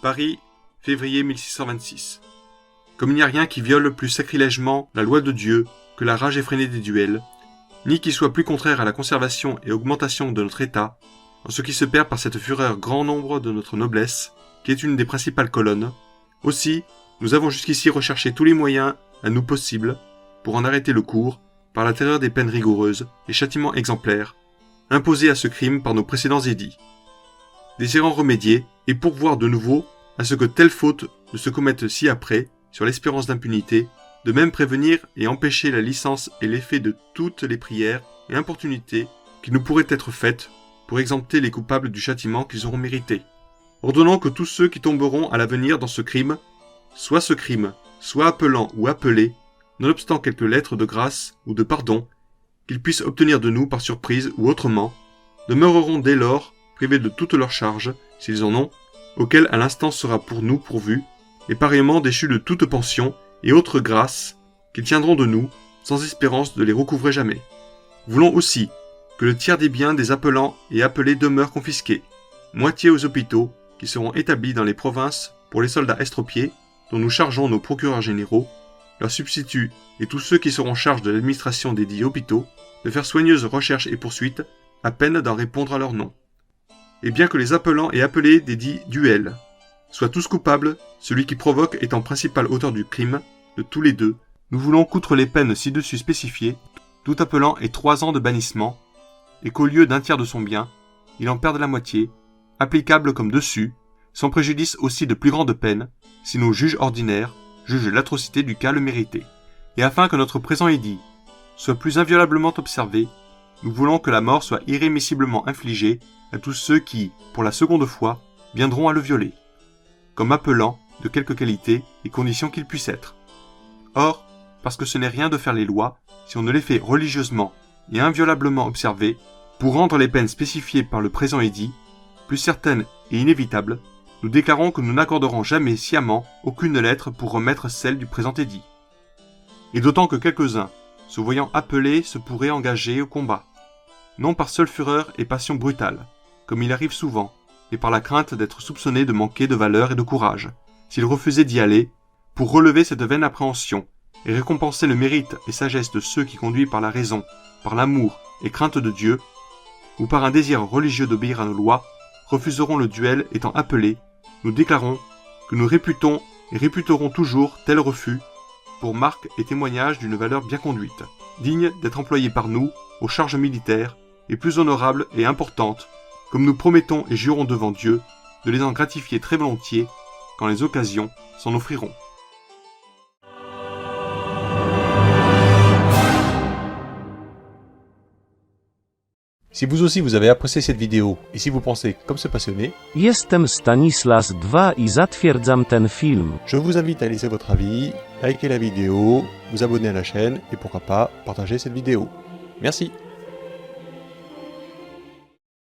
Paris, février 1626. Comme il n'y a rien qui viole plus sacrilègement la loi de Dieu que la rage effrénée des duels, ni qui soit plus contraire à la conservation et augmentation de notre état, en ce qui se perd par cette fureur grand nombre de notre noblesse, qui est une des principales colonnes. Aussi, nous avons jusqu'ici recherché tous les moyens à nous possibles pour en arrêter le cours, par la terreur des peines rigoureuses et châtiments exemplaires, imposés à ce crime par nos précédents édits, désirant remédier et pourvoir de nouveau à ce que telle faute ne se commette ci-après, sur l'espérance d'impunité, de même prévenir et empêcher la licence et l'effet de toutes les prières et importunités qui nous pourraient être faites pour exempter les coupables du châtiment qu'ils auront mérité. Ordonnons que tous ceux qui tomberont à l'avenir dans ce crime, soit appelant ou appelés, nonobstant quelques lettres de grâce ou de pardon, qu'ils puissent obtenir de nous par surprise ou autrement, demeureront dès lors privés de toutes leurs charges, s'ils en ont, auxquelles à l'instant sera pour nous pourvu, et pareillement déchus de toute pension et autres grâces qu'ils tiendront de nous, sans espérance de les recouvrer jamais. Voulons aussi que le tiers des biens des appelants et appelés demeure confisqué, moitié aux hôpitaux, qui seront établis dans les provinces pour les soldats estropiés, dont nous chargeons nos procureurs généraux, leurs substituts et tous ceux qui seront charge de l'administration des dits hôpitaux, de faire soigneuses recherches et poursuites, à peine d'en répondre à leur nom. Et bien que les appelants et appelés des dits duels soient tous coupables, celui qui provoque étant principal auteur du crime, de tous les deux, nous voulons qu'outre les peines ci-dessus spécifiées, tout appelant ait 3 ans de bannissement, et qu'au lieu d'1 tiers de son bien, il en perde la moitié, applicable comme dessus, sans préjudice aussi de plus grandes peines, si nos juges ordinaires jugent l'atrocité du cas le mériter. Et afin que notre présent édit soit plus inviolablement observé, nous voulons que la mort soit irrémissiblement infligée à tous ceux qui, pour la seconde fois, viendront à le violer, comme appelant de quelque qualité et condition qu'il puisse être. Or, parce que ce n'est rien de faire les lois, si on ne les fait religieusement et inviolablement observer, pour rendre les peines spécifiées par le présent édit plus certaines et inévitables, nous déclarons que nous n'accorderons jamais sciemment aucune lettre pour remettre celle du présent édit. Et d'autant que quelques-uns, se voyant appelés, se pourraient engager au combat, non par seule fureur et passion brutale, comme il arrive souvent, mais par la crainte d'être soupçonnés de manquer de valeur et de courage, s'ils refusaient d'y aller, pour relever cette vaine appréhension, et récompenser le mérite et sagesse de ceux qui conduits par la raison, par l'amour et crainte de Dieu, ou par un désir religieux d'obéir à nos lois, refuseront le duel étant appelés, nous déclarons que nous réputons et réputerons toujours tel refus pour marque et témoignage d'une valeur bien conduite, digne d'être employée par nous aux charges militaires et plus honorables et importantes, comme nous promettons et jurons devant Dieu de les en gratifier très volontiers quand les occasions s'en offriront. Si vous aussi vous avez apprécié cette vidéo et si vous pensez comme ce passionné, Jestem Stanislas 2 i zatwierdzam ten film. je vous invite à laisser votre avis, liker la vidéo, vous abonner à la chaîne et pourquoi pas partager cette vidéo. Merci.